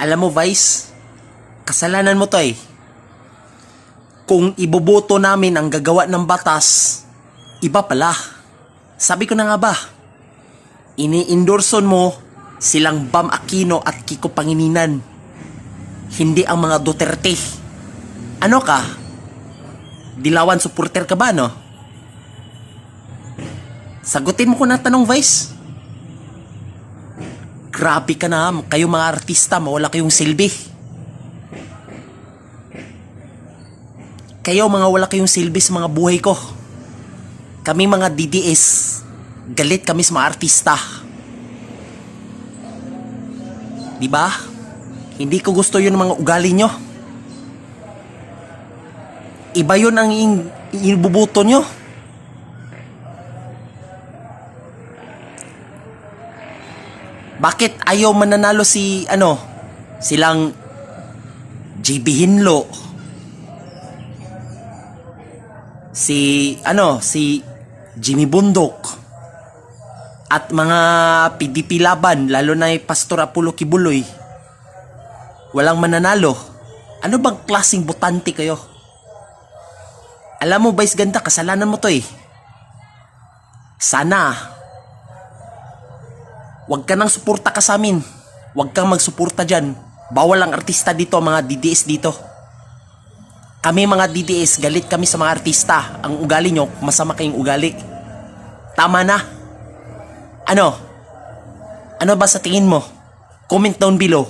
Alam mo, Vice, kasalanan mo to eh. Kung iboboto namin ang gagawa ng batas, iba pala. Sabi ko na nga ba, ini-endorson mo silang Bam Aquino at Kiko Pangilinan, hindi ang mga Duterte. Ano ka? Dilawan supporter ka ba, no? Sagutin mo ko na tanong, Vice. Grabe ka na, kayo mga artista, mawala kayong silbi. Kayo mga wala kayong silbi sa mga buhay ko. Kami mga DDS, galit kami sa mga artista. Diba? Hindi ko gusto yun mga ugali nyo. Iba yun ang ibubuto nyo. Bakit ayaw mananalo silang JB Hinlo, si Jimmy Bundok, at mga PDP laban, lalo na yung Pastor Apollo Kibuloy? Walang mananalo. Ano bang klaseng botante kayo? Alam mo, Vice Ganda, kasalanan mo to eh. Sana wag ka nang suporta ka sa amin. Wag kang magsuporta dyan. Bawal ang artista dito, mga DDS dito. Kami mga DDS, galit kami sa mga artista. Ang ugali nyo, masama kayong ugali. Tama na. Ano? Ano ba sa tingin mo? Comment down below.